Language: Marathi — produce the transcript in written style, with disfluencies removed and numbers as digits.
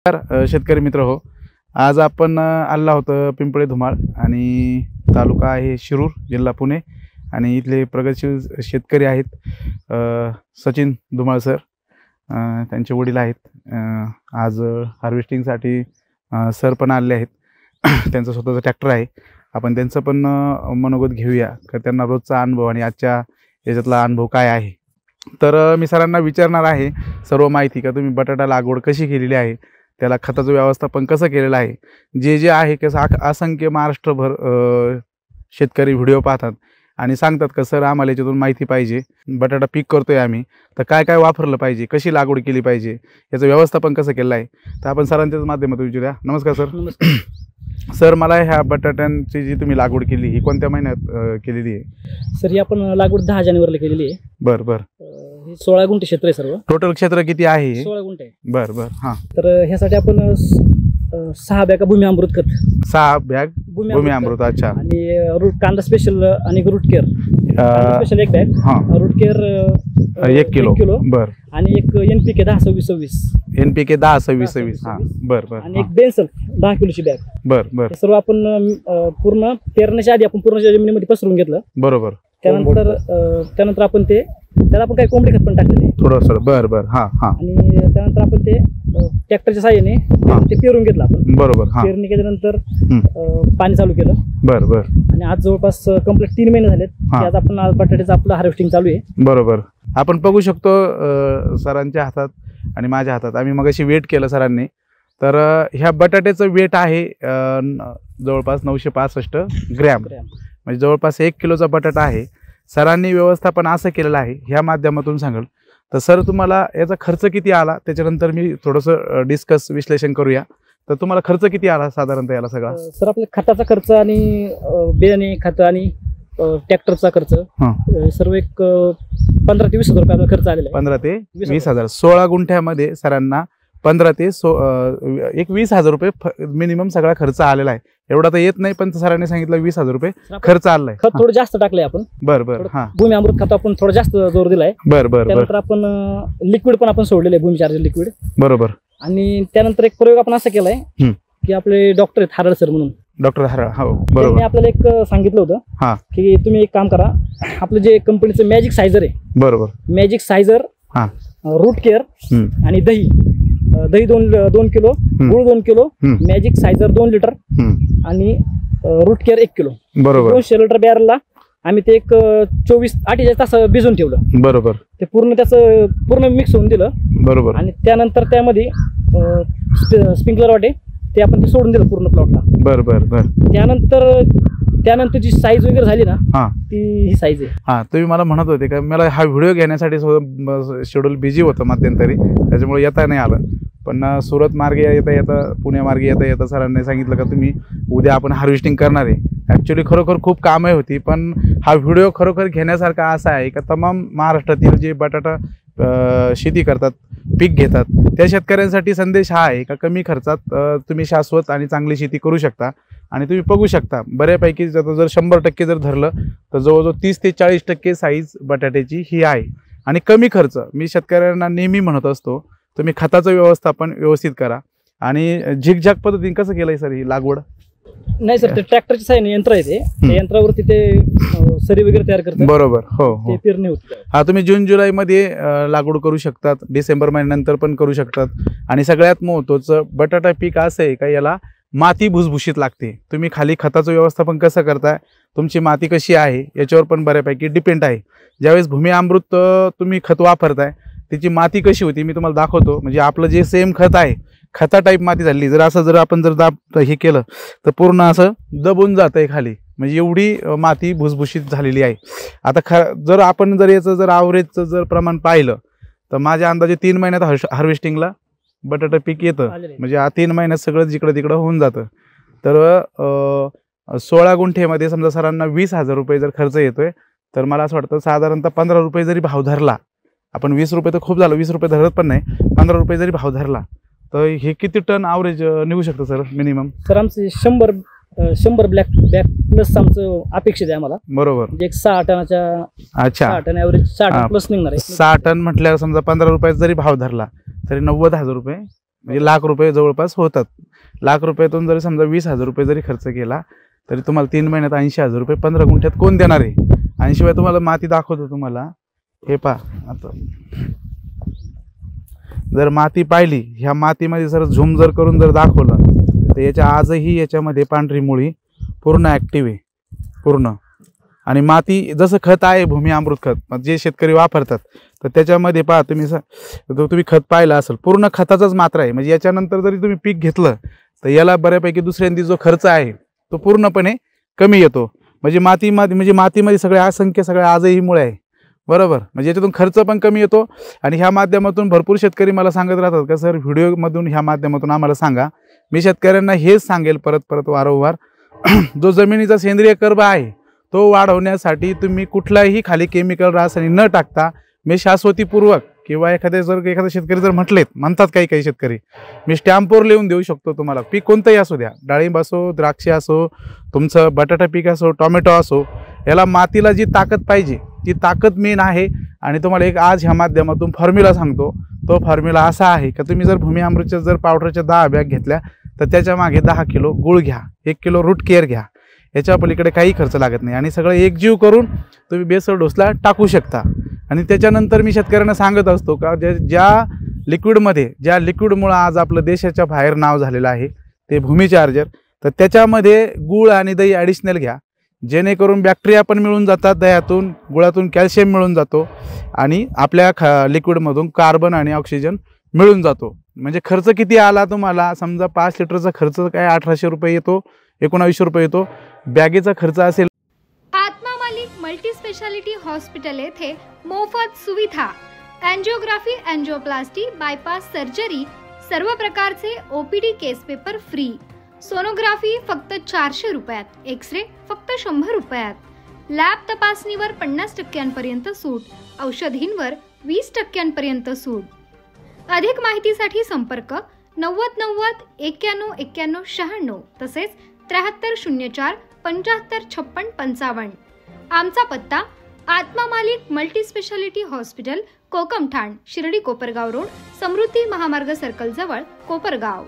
शेतकरी मित्र हो, आज आपण आलो आहोत पिंपळे धुमाळ आणि तालुका आहे शिरूर, जिल्हा पुणे आणि इथले प्रगतशील शेतकरी आहेत सचिन धुमाळ सर, त्यांचे वडील आहेत। आज हार्वेस्टिंगसाठी सर पण आले आहेत। त्यांचा स्वतःचा ट्रॅक्टर आहे। आपण त्यांचं पण मनोगत घेऊया की त्यांना रोजचा अनुभव आणि आजच्या याच्यातला अनुभव काय आहे। तर मी सरांना विचारणार आहे सर्व माहिती का तुम्ही बटाटा लागवड कशी केलेली आहे, त्याला खताचं व्यवस्थापन कसं केलेलं आहे। जे आहे कसं असंख्य महाराष्ट्रभर शेतकरी व्हिडिओ पाहतात आणि सांगतात का सर आम्हाला याच्यातून माहिती पाहिजे, बटाटा पीक करतोय आम्ही तर काय काय वापरलं पाहिजे, कशी लागवड केली पाहिजे, याचं व्यवस्थापन कसं केलं आहे। तर आपण सरांच्याच माध्यमातून विचारूया। नमस्कार सर। नमस्कार सर, मला ह्या बटाट्यांची जी तुम्ही लागवड केली ही कोणत्या महिन्यात केलेली आहे? सर, ही आपण लागवड 10 जानेवारीला केलेली आहे। बर बर। हे 16 गुंठे क्षेत्र आहे सर्व। टोटल क्षेत्र किती आहे? 16 गुंठे आहे। बर बर। हां, तर ह्यासाठी आपण 6 बॅग भूमी अमृत खत, 6 बॅग भूमी अमृत। अच्छा। आणि रूट कांदा स्पेशल आणि root care special 1 bag, root care 1 kilo. बर। आणि एक NPK 10-26-26, NPK 10-26-26। हां, बर बर। आणि एक बेन्सल 10 किलोची बॅग। बर बर। सर्व आपण पूर्ण पेरण्याच्या आधी आपण पूर्ण जमिनीमध्ये पसरून घेतलं। बरोबर। त्यानंतर आपण त्याला आपण काही कोंबडी खत पण टाकलेले थोडंसं। बर बर। हां हां। आणि त्यानंतर आपण ते ट्रॅक्टरच्या साहाय्याने ते पेरून घेतलं आपण। बरोबर। हां। पेरणी केल्यानंतर पाणी चालू केलं। बर बर। आणि आज जवळपास कंप्लीट 3 महिने झालेत की आज आपण बटाट्याचं आपलं हार्वेस्टिंग चालू आहे। बरोबर। आपण बघू शकतो सरांच्या हातात आणि माझ्या हातात, आम्ही मगाशी वेट केलं सरांनी, तर ह्या बटाट्याचं वेट आहे जवळपास 965 ग्रॅम, म्हणजे जवळपास 1 किलोचा बटाटा आहे। सरांनी व्यवस्थापन असं केलेलं आहे, ह्या माध्यमातून सांगाल तर सर तुम्हाला याचा खर्च किती आला, त्याच्यानंतर मी थोडंसं डिस्कस विश्लेषण करूया। तर तुम्हाला खर्च किती आला साधारणतः याला सगळा? सर, आपल्या खताचा खर्च आणि बियाणे खत आणि ट्रॅक्टरचा खर्च सर्व एक 15 ते 20 हजार रुपये खर्च आलेला आहे। 15 ते 20 हजार। 16 गुंठ्यामध्ये सरांना 15 ते 20 हजार रुपये मिनिमम सगळा खर्च आलेला आहे। एवढा तर येत नाही, पण सरांनी सांगितलं 20 हजार रुपये खर्च आलाय। खत थोडं जास्त टाकलंय आपण। बर बर। हां, भूमी अमृत खत आपण थोडं जास्त जोर दिलाय। बर बर। त्यानंतर आपण लिक्विड पण आपण सोडलेलं आहे, भूमी चार्जर लिक्विड। बरोबर। आणि त्यानंतर एक प्रयोग आपण असा केलाय की आपले डॉक्टर आहेत हारळ सर म्हणून, डॉक्टर हारळ, हो बरोबर, त्यांनी आपल्याला एक सांगितलं होतं की तुम्ही एक काम करा, आपलं जे कंपनीचं मॅजिक सायझर आहे, बरोबर, मॅजिक सायझर, रूट केअर आणि दही 2 किलो, गुळ 2 किलो, मॅजिक सायझर 2 लिटर आणि रूट केअर 1 किलो, बरोबर, 200 लिटर बॅरलला आम्ही ते एक 48 तास भिजून ठेवलं। बरोबर। ते पूर्ण मिक्स होऊन दिलं। बरोबर। आणि त्यानंतर त्यामध्ये स्प्रिंकलर वाटे ते आपण सोडून दिलं पूर्ण प्लॉटला। बर बर बर। त्यानंतर जी साईज वगैरे झाली ना, ही साईज आहे। हां, तुम्ही मला म्हणत होते का मला हा व्हिडिओ घेण्यासाठी शेड्यूल बिझी होतं मध्यंतरी, त्याच्यामुळे येता नाही आलं, पण सुरत मार्गे येता पुणे मार्गे येता सरांनी सांगितलं का तुम्ही उद्या आपण हार्वेस्टिंग करणार आहे। ॲक्च्युली खरोखर खूप कामं होती, पण हा व्हिडिओ खरोखर घेण्यासारखा असा आहे का तमाम महाराष्ट्रातील जे बटाटा शेती करतात, पीक घेतात, त्या शेतकऱ्यांसाठी संदेश हा आहे का कमी खर्चात तुम्ही शाश्वत आणि चांगली शेती करू शकता। आणि तुम्ही बघू शकता बऱ्यापैकी जर 100% जर धरलं तर जवळजवळ 30 ते 40% साईज बटाट्याची ही आहे आणि कमी खर्च। मी शेतकऱ्यांना नेहमी म्हणत असतो तुम्ही खताचं व्यवस्थापन व्यवस्थित करा। आणि झिकझॅक पद्धतीने कसं केलंय सर ही लागवड? नाही सर, ते ट्रॅक्टरच्या साहाय्याने यंत्र आहे, ते यंत्रावरती ते सरी वगैरे तयार करतात। बरोबर, हो हो, पेरणी होते। हा, तुम्ही जून जुलै मध्ये लागवड करू शकतात, डिसेंबर महिन्यानंतर पण करू शकतात। आणि सगळ्यात महत्त्वाचं बटाटा पीक असं आहे का याला माती भुसभुशीत लागते। तुम्ही खाली खताचं व्यवस्थापन कसं करताय, तुमची माती कशी आहे याच्यावर पण बऱ्यापैकी डिपेंड आहे। ज्यावेळेस भूमी अमृत तुम्ही खत वापरताय त्याची माती कशी होती मी तुम्हाला दाखवतो। म्हणजे आपलं जे सेम खत आहे, खता टाईप माती झाली, जर आपण दाब हे केलं तर पूर्ण असं दबून जातंय खाली, म्हणजे एवढी माती भुसभुशीत झालेली आहे। आता जर आपण याचं ॲव्हरेजचं जर प्रमाण पाहिलं तर माझ्या अंदाजे 3 महिन्यात हार्वेस्टिंगला बटाटा पीक येतं, म्हणजे 3 महिन्यात सगळं जिकडं तिकडं होऊन जातं। तर 16 गुंठेमध्ये समजा सरांना 20 हजार रुपये जर खर्च येतोय, तर मला असं वाटतं साधारणतः 15 रुपये जरी भाव धरला आपण, 20 रुपये तर खूप झालं, 20 रुपये धरत पण नाही, 15 रुपये जरी भाव धरला तर हे किती टन ॲव्हरेज निघू शकतं सर मिनिमम? सर, आमचे 100 ब्लॅक बॅग प्लस आमचं अपेक्षित आहे आम्हाला। बरोबर, म्हणजे एक 6 टनाच्या, अच्छा 6 टन ॲव्हरेज, 6 टन प्लस निघणार आहे। 6 टन म्हटल्यावर समजा 15 रुपये जरी भाव धरला तरी 90,000 रुपये म्हणजे लाख रुपये जवळपास होतात. लाख रुपयातून जरी समजा 20,000 रुपये जरी खर्च केला तरी तुम्हाला 3 महिन्यात 80,000 रुपये 15 गुंठ्यात कोण देणार आहे. आणि शिवाय तुम्हाला माती दाखवतो तुम्हाला, हे पहा आता जर माती पाहिली, ह्या मातीमध्ये जर झूम जर करून जर दाखवलं तर याच्या आजही याच्यामध्ये पांढरी मुळी पूर्ण ॲक्टिव्ह आहे पूर्ण. आणि माती जसं खत आहे भूमी अमृत खत जे शेतकरी वापरतात तर त्याच्यामध्ये पहा तुम्ही खत पाहिलं असेल पूर्ण खताचाच मात्रा आहे. म्हणजे याच्यानंतर जरी तुम्ही पीक घेतलं तर याला बऱ्यापैकी दुसऱ्यांदी जो खर्च आहे तो पूर्णपणे कमी येतो. म्हणजे मातीमध्ये सगळे असंख्य सगळे आजही मुळे आहे बरोबर. म्हणजे याच्यातून खर्च पण कमी येतो. आणि ह्या माध्यमातून भरपूर शेतकरी मला सांगत राहतात का सर व्हिडिओमधून ह्या माध्यमातून आम्हाला सांगा. मी शेतकऱ्यांना हेच सांगेल परत वारंवार, जो जमिनीचा सेंद्रिय कर्ब आहे तो वाढवण्यासाठी तुम्ही कुठलाही खाली केमिकल रासायनिक न टाकता मी शाश्वतीपूर्वक किंवा एखादा शेतकरी जर म्हणतात काही शेतकरी मी स्टॅम्पवर लिहून देऊ शकतो तुम्हाला. पीक कोणतंही असू द्या, डाळिंब असो, द्राक्ष असो, तुमचं बटाटा पीक असो, टोमॅटो असो, याला मातीला जी ताकद पाहिजे ती ताकद मेन आहे. आणि तुम्हाला एक आज ह्या माध्यमातून फॉर्म्युला सांगतो. तो फॉर्म्युला असा आहे की तुम्ही जर भूमी अमृतच्या जर पावडरच्या 10 बॅग घेतल्या तर त्याच्या मागे 10 किलो गुळ घ्या, 1 किलो रूट केअर घ्या. याच्या पलीकडे काही खर्च लागत नाही आणि सगळं एकजीव करून तुम्ही बेसल डोसला टाकू शकता. आणि त्याच्यानंतर मी शेतकऱ्यांना सांगत असतो का ज्या लिक्विडमुळे आज आपलं देशाच्या बाहेर नाव झालेलं आहे ते भूमी चार्जर, तर त्याच्यामध्ये गुळ आणि दही ॲडिशनल घ्या, जेणेकरून बॅक्टेरिया पण मिळून जातात दह्यातून, गुळातून कॅल्शियम मिळून जातो आणि आपल्या लिक्विडमधून कार्बन आणि ऑक्सिजन मिळून जातो. म्हणजे खर्च किती आला तुम्हाला, समजा 5 लिटरचा खर्च काय 1800 रुपये येतो, 1900 रुपये येतो. बॅगेचा खर्च असेल. आत्मा मालिक मल्टी स्पेशालिटी हॉस्पिटल येथे मोफत सुविधा, एंजिओग्राफी, एंजिओप्लास्टी, बायपास सर्जरी, सर्व प्रकारचे OPD केस पेपर फ्री, सोनोग्राफी फक्त 400 रुपयात, एक्सरे फक्त 100 रुपयात, लॅब तपासणीवर 50% सूट, औषधींवर 20% सूट. अधिक माहितीसाठी संपर्क 90 90 91 91 96 तसेच 7304 75 56 55. आमचा पत्ता Atma Malik multi speciality hospital, Kokamthan, Shirdi Kopargaon road, Samruddhi Mahamarg circle जवळ, कोपरगाव.